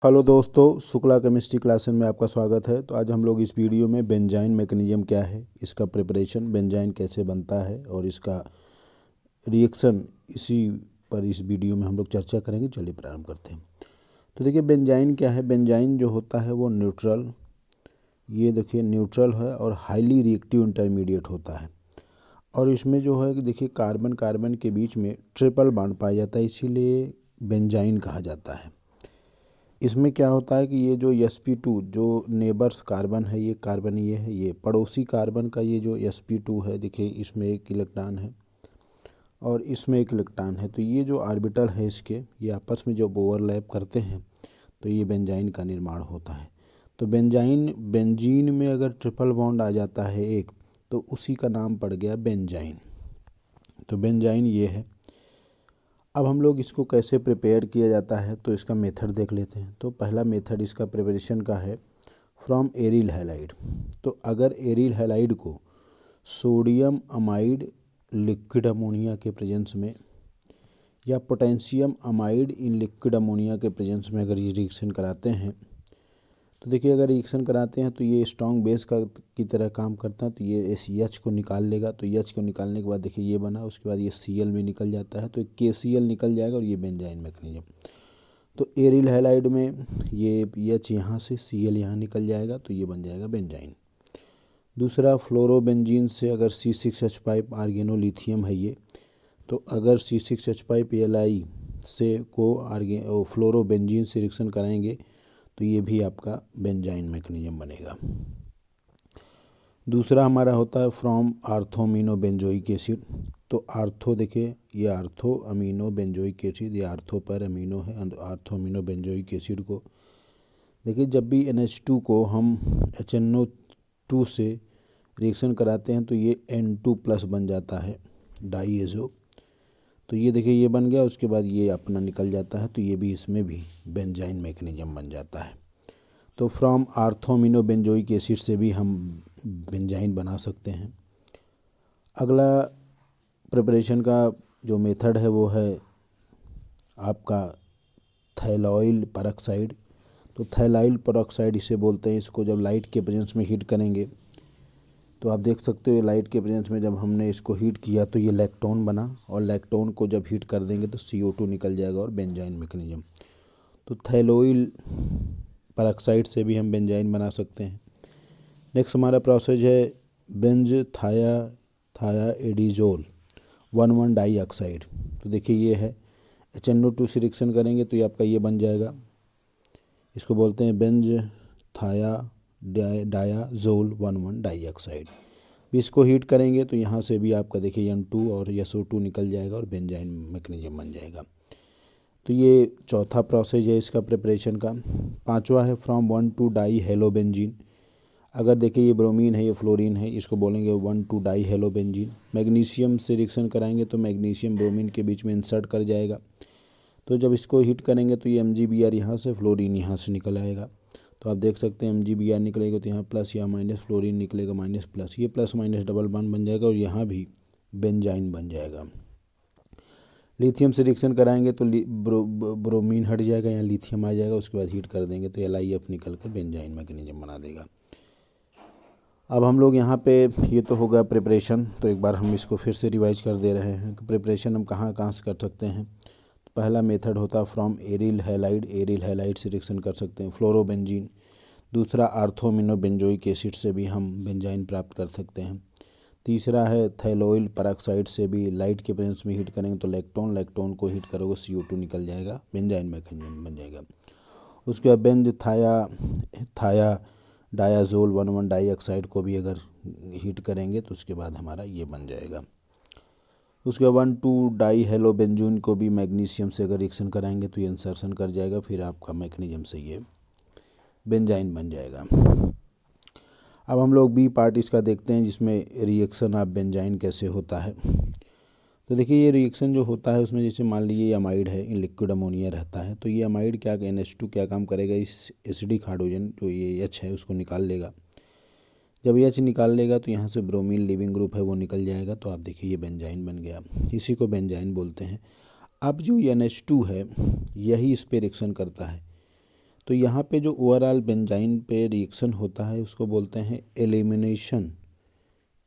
Hello दोस्तों, Shukla chemistry class में आपका स्वागत है। तो आज हम लोग इस वीडियो में बेंजाइन मैकेनिज्म क्या है, इसका प्रिपरेशन, बेंजाइन कैसे बनता है और इसका रिएक्शन, इसी पर इस वीडियो में हम लोग चर्चा करेंगे। चलिए प्रारंभ करते हैं। तो देखिए बेंजाइन क्या है। बेंजाइन जो होता है वो न्यूट्रल, ये देखिए न्यूट्रल है और हाईली रिएक्टिव इंटरमीडिएट होता है। और इसमें जो है कि देखिए कार्बन कार्बन के बीच में ट्रिपल बॉन्ड पाया जाता है, इसीलिए बेंजाइन कहा जाता है। इसमें क्या होता है कि ये जो sp2 जो नेबर्स कार्बन है, ये कार्बन ये है, ये पड़ोसी कार्बन का ये जो sp2 है, देखिए इसमें एक इलेक्ट्रॉन है और इसमें एक इलेक्ट्रॉन है। तो ये जो ऑर्बिटल है इसके, ये आपस में जब ओवरलैप करते हैं तो ये बेंजाइन का निर्माण होता है। तो बेंजीन में अगर ट्रिपल बॉन्ड आ जाता है एक, तो उसी का नाम पड़ गया बेंजाइन। तो बेंजाइन ये है। अब हम लोग इसको कैसे प्रिपेयर किया जाता है, तो इसका मेथड देख लेते हैं। तो पहला मेथड इसका प्रिपरेशन का है फ्रॉम एरिल हैलाइड। तो अगर एरिल हैलाइड को सोडियम अमाइड लिक्विड अमोनिया के प्रेजेंस में या potassium amide in liquid ammonia के प्रेजेंस में अगर ये रिएक्शन कराते हैं, तो देखिए अगर रिएक्शन कराते हैं तो ये स्ट्रॉन्ग बेस की तरह काम करता है। तो ये इस एच को निकाल लेगा। तो एच को निकालने के बाद देखिए ये बना, उसके बाद ये Cl भी निकल जाता है, तो KCl निकल जाएगा और ये बेंजाइन मैकेनिज्म। तो एरिल हैलाइड में ये एच यहाँ से, Cl यहाँ निकल जाएगा, तो ये बन जाएगा बेंजाइन। दूसरा फ्लोरोबेंजीन से अगर C6H5 आर्गेनोलिथियम है ये, तो अगर C6H5 Li से को फ्लोरोबेंजीन से रिएक्शन कराएंगे तो ये भी आपका बेंजाइन मैकेनिज्म बनेगा। दूसरा हमारा होता है फ्रॉम आर्थोमिनो बेंजोइक एसिड। तो आर्थो देखिए, ये आर्थो अमीनो बेंजोइक एसिड, ये आर्थो पर अमीनो है, आर्थोमिनो बेंजोइक एसिड को देखिए जब भी NH2 को हम HNO2 से रिएक्शन कराते हैं तो ये N2+ बन जाता है, डाईएजो। तो ये देखिए ये बन गया, उसके बाद ये अपना निकल जाता है, तो ये भी इसमें भी बेंजाइन मैकेनिज्म बन जाता है। तो फ्रॉम आर्थोमिनो बेंजोइक एसिड से भी हम बेंजाइन बना सकते हैं। अगला प्रिपरेशन का जो मेथड है वो है आपका थैलोइल परऑक्साइड। तो थैलाइल परऑक्साइड इसे बोलते हैं। इसको जब लाइट के प्रेजेंस में हीट करेंगे तो आप देख सकते हो लाइट के प्रेजेंस में जब हमने इसको हीट किया तो ये लैक्टोन बना, और लैक्टोन को जब हीट कर देंगे तो CO2 निकल जाएगा और बेंजाइन मैकेनिज्म। तो थैलोइल परऑक्साइड से भी हम बेंजाइन बना सकते हैं। नेक्स्ट हमारा प्रोसेस है बेंज थायाएडिजोल 1,1 डाइऑक्साइड। तो देखिए ये है HNO2 से रिएक्शन करेंगे तो ये आपका ये बन जाएगा, इसको बोलते हैं बेंज डायाजोल 1,1 डाइऑक्साइड। इसको हीट करेंगे तो यहाँ से भी आपका देखिए N2 और SO2 निकल जाएगा और बेंजाइन मैकेनिज्म बन जाएगा। तो ये चौथा प्रोसेस है इसका प्रिपरेशन का। पांचवा है फ्रॉम 1,2 डाई हेलोबेंजीन। अगर देखिए ये ब्रोमीन है, ये फ्लोरीन है, इसको बोलेंगे 1,2 डाई हेलोबेंजीन। मैग्नीशियम से रिएक्शन कराएंगे तो मैग्नीशियम ब्रोमीन के बीच में इंसर्ट कर जाएगा। तो जब इसको हीट करेंगे तो ये MgBr यहाँ से, फ्लोरीन यहाँ से निकल आएगा। तो आप देख सकते हैं MgBr निकलेगा तो यहाँ प्लस या माइनस, फ्लोरीन निकलेगा माइनस प्लस, ये प्लस माइनस डबल बॉन्ड बन जाएगा और यहाँ भी बेंजाइन बन जाएगा। लिथियम से रिएक्शन कराएंगे तो ब्रोमीन हट जाएगा, यहाँ लिथियम आ जाएगा, उसके बाद हीट कर देंगे तो LiF निकल कर बेंजाइन मैकेनिज्म बना देगा। अब हम लोग यहाँ पे, ये तो होगा प्रिपरेशन। तो एक बार हम इसको फिर से रिवाइज कर दे रहे हैं कि प्रिपरेशन हम कहाँ कहाँ से कर सकते हैं। तो पहला मेथड होता है फ्रॉम एरिल हैलाइड से रिएक्शन कर सकते हैं फ्लोरोबेंजीन। दूसरा आर्थोमिनो बेंजोइक एसिड से भी हम बेंजाइन प्राप्त कर सकते हैं। तीसरा है थैलोइल परऑक्साइड से भी लाइट के प्रेजेंस में हीट करेंगे तो लैक्टोन को हीट करोगे CO2 निकल जाएगा, बेंजाइन मैकेनिज्म बन जाएगा। उसके बाद बेंज थाया डायाजोल 1,1 डाइऑक्साइड को भी अगर हीट करेंगे तो उसके बाद हमारा ये बन जाएगा। उसके बाद 1,2 डाई हेलोबेंजून को भी मैग्नीशियम से अगर रिएक्शन कराएंगे तो ये इंसर्शन कर जाएगा, फिर आपका मैकेनिज्म से ये बेंजाइन बन जाएगा। अब हम लोग B पार्ट इसका देखते हैं, जिसमें रिएक्शन ऑफ बेंजाइन कैसे होता है। तो देखिए ये रिएक्शन जो होता है उसमें जैसे मान लीजिए ये अमाइड है, इन लिक्विड अमोनिया रहता है, तो ये अमाइड क्या NH2 क्या काम करेगा, इस एसिडिक हाइड्रोजन जो ये H है उसको निकाल लेगा। जब H निकाल लेगा तो यहाँ से ब्रोमीन लिविंग ग्रुप है वो निकल जाएगा। तो आप देखिए ये बेंजाइन बन गया, इसी को बेंजाइन बोलते हैं। अब जो NH2 है यही इस पर रिएक्शन करता है, तो यहाँ पे जो ओवरऑल बेंजाइन पे रिएक्शन होता है उसको बोलते हैं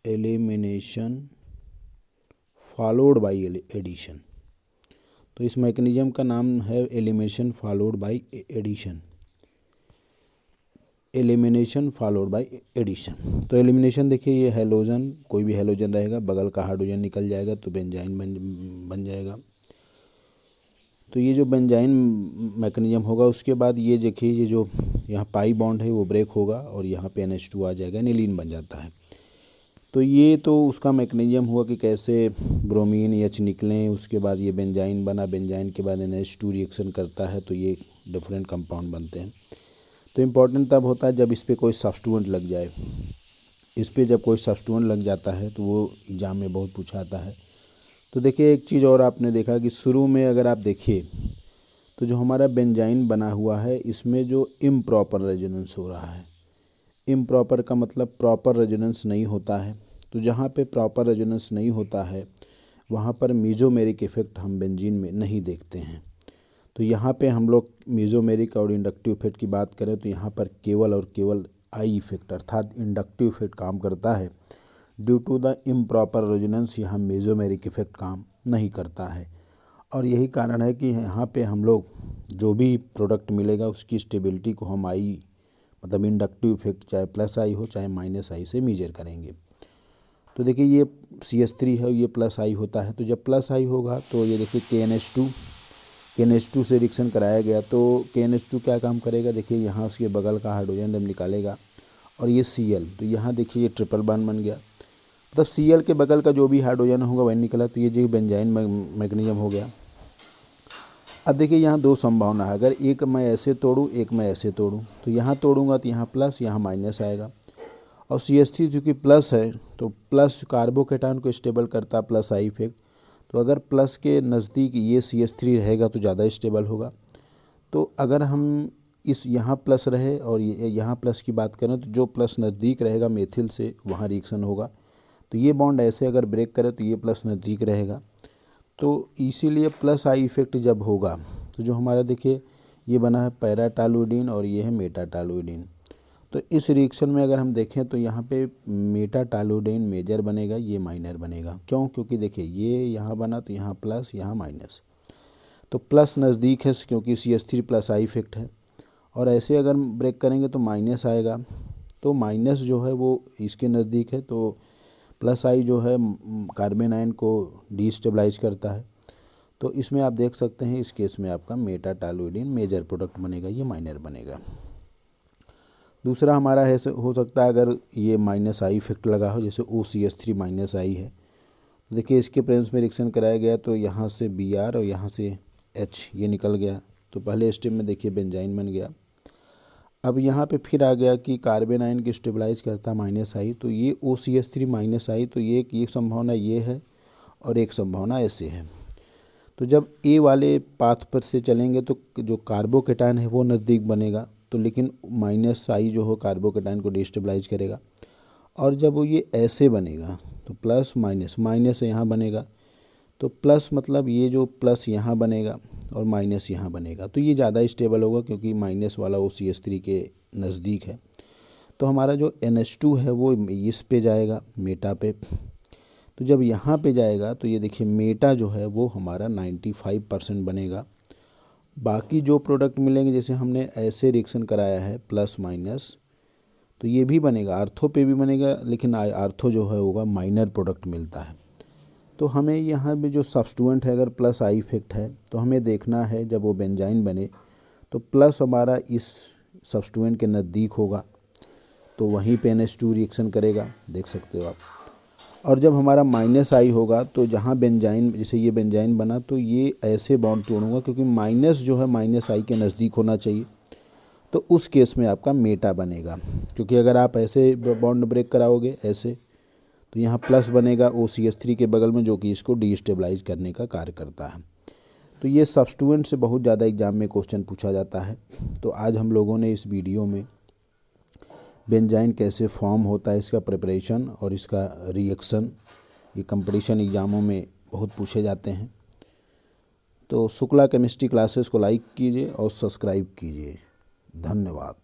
एलिमिनेशन फॉलोड बाय एडिशन। तो इस मैकेनिज्म का नाम है एलिमिनेशन फॉलोड बाय एडिशन। तो एलिमिनेशन देखिए, ये हैलोजन, कोई भी हैलोजन रहेगा, बगल का हाइड्रोजन निकल जाएगा तो बेंजाइन बन जाएगा। तो ये जो बेंजाइन मैकेनिज्म होगा, उसके बाद ये देखिए, ये जो यहाँ पाई बॉन्ड है वो ब्रेक होगा और यहाँ पे NH2 आ जाएगा, एनिलीन बन जाता है। तो ये तो उसका मैकेनिज्म हुआ कि कैसे ब्रोमीन H निकलें, उसके बाद ये बेंजाइन बना, बेंजाइन के बाद NH2 रिएक्शन करता है तो ये डिफरेंट कंपाउंड बनते हैं। तो इम्पॉर्टेंट तब होता है जब इस पर कोई सब्स्टिट्यूएंट लग जाए। इस पर जब कोई सब्स्टिट्यूएंट लग जाता है तो वो एग्ज़ाम में बहुत पूछा आता है। तो देखिए, एक चीज़ और आपने देखा कि शुरू में अगर आप देखिए तो जो हमारा बेंजाइन बना हुआ है, इसमें जो इम्प्रॉपर रेजोनेंस हो रहा है, इम्प्रॉपर का मतलब प्रॉपर रेजोनेंस नहीं होता है। तो जहाँ पे प्रॉपर रेजोनेंस नहीं होता है वहाँ पर मीजोमेरिक इफ़ेक्ट हम बेंजीन में नहीं देखते हैं। तो यहाँ पे हम लोग मीजोमेरिक और इंडक्टिव इफेक्ट की बात करें तो यहाँ पर केवल और केवल आई इफेक्ट अर्थात इंडक्टिव इफेक्ट काम करता है। Due to the improper resonance यहाँ मेसोमेरिक इफेक्ट काम नहीं करता है। और यही कारण है कि यहाँ पे हम लोग जो भी प्रोडक्ट मिलेगा उसकी स्टेबिलिटी को हम आई मतलब इंडक्टिव इफेक्ट चाहे प्लस आई हो चाहे माइनस आई से मेजर करेंगे। तो देखिए, ये CH3 है, ये प्लस आई होता है। तो जब प्लस आई होगा तो ये देखिए KNH2 से रिएक्शन कराया गया तो KNH2 क्या काम करेगा, देखिए यहाँ से बगल का हाइड्रोजन जब निकालेगा और ये Cl, तो यहाँ देखिए ये ट्रिपल बॉन्ड बन गया। मतलब Cl के बगल का जो भी हाइड्रोजन होगा वही निकला, तो ये जो बेंजाइन मैकेनिज्म हो गया। अब देखिए, यहाँ दो संभावना है, अगर एक मैं ऐसे तोड़ूँ एक मैं ऐसे तोड़ूँ, तो यहाँ तोड़ूँगा तो यहाँ प्लस यहाँ माइनस आएगा। और CH3 चूँकि प्लस है तो प्लस कार्बोकेटायन को स्टेबल करता है, प्लस आई इफेक्ट। तो अगर प्लस के नज़दीक ये CH3 रहेगा तो ज़्यादा स्टेबल होगा। तो अगर हम इस यहाँ प्लस रहे और ये यहाँ प्लस की बात करें तो जो प्लस नज़दीक रहेगा मेथिल से वहाँ रिएक्शन होगा। तो ये बॉन्ड ऐसे अगर ब्रेक करे तो ये प्लस नज़दीक रहेगा। तो इसीलिए प्लस आई इफेक्ट जब होगा तो जो हमारा देखिए ये बना है पैराटॉलुइडिन और ये है मेटाटॉलुइडिन। तो इस रिएक्शन में अगर हम देखें तो यहाँ पे मेटाटॉलुइडिन मेजर बनेगा, ये माइनर बनेगा। क्यों? क्योंकि देखिए ये यहाँ बना तो यहाँ प्लस यहाँ माइनस, तो प्लस नज़दीक है क्योंकि CH3 प्लस आई इफेक्ट है। और ऐसे अगर ब्रेक करेंगे तो माइनस आएगा, तो माइनस जो है वो इसके नज़दीक है, तो प्लस आई जो है कार्बन आयन को डिस्टेबलाइज करता है। तो इसमें आप देख सकते हैं इस केस में आपका मेटाटॉलुइडिन मेजर प्रोडक्ट बनेगा, ये माइनर बनेगा। दूसरा हमारा है हो सकता है अगर ये माइनस आई इफेक्ट लगा हो, जैसे OCH3 माइनस आई है, तो देखिए इसके प्रेजेंस में रिएक्शन कराया गया तो यहाँ से Br और यहाँ से H ये निकल गया। तो पहले स्टेप में देखिए बेंजाइन बन गया। अब यहाँ पे फिर आ गया कि कार्बन आयन की स्टेबलाइज करता माइनस आई, तो ये OCH3 माइनस आई, तो ये एक संभावना ये है और एक संभावना ऐसे है। तो जब ए वाले पाथ पर से चलेंगे तो जो कार्बोकेटायन है वो नज़दीक बनेगा, तो लेकिन माइनस आई जो हो कार्बोकेटायन को डिस्टेबलाइज करेगा। और जब वो ये ऐसे बनेगा तो प्लस माइनस यहाँ बनेगा, तो प्लस मतलब ये जो प्लस यहाँ बनेगा और माइनस यहाँ बनेगा, तो ये ज़्यादा स्टेबल होगा क्योंकि माइनस वाला वो CH3 के नज़दीक है। तो हमारा जो NH2 है वो इस पे जाएगा मेटा पे। तो जब यहाँ पे जाएगा तो ये देखिए मेटा जो है वो हमारा 95% बनेगा। बाकी जो प्रोडक्ट मिलेंगे जैसे हमने ऐसे रिएक्शन कराया है प्लस माइनस, तो ये भी बनेगा, आर्थो पे भी बनेगा, लेकिन आर्थो जो है होगा माइनर प्रोडक्ट मिलता है। तो हमें यहाँ पे जो सब्स्टिट्यूएंट है अगर प्लस आई इफेक्ट है तो हमें देखना है जब वो बेंजाइन बने तो प्लस हमारा इस सब्स्टिट्यूएंट के नज़दीक होगा, तो वहीं पे NH2 रिएक्शन करेगा, देख सकते हो आप। और जब हमारा माइनस आई होगा तो जहाँ बेंजाइन, जैसे ये बेंजाइन बना तो ये ऐसे बॉन्ड तोड़ूंगा क्योंकि माइनस जो है माइनस आई के नज़दीक होना चाहिए, तो उस केस में आपका मेटा बनेगा। क्योंकि अगर आप ऐसे बॉन्ड ब्रेक कराओगे ऐसे तो यहाँ प्लस बनेगा OCH3 के बगल में, जो कि इसको डिस्टेबलाइज करने का कार्य करता है। तो ये सब्स्टिट्यूएंट से बहुत ज़्यादा एग्जाम में क्वेश्चन पूछा जाता है। तो आज हम लोगों ने इस वीडियो में बेंजाइन कैसे फॉर्म होता है, इसका प्रिपरेशन और इसका रिएक्शन, ये कंपटीशन एग्ज़ामों में बहुत पूछे जाते हैं। तो शुक्ला केमिस्ट्री क्लासेस को लाइक कीजिए और सब्सक्राइब कीजिए। धन्यवाद।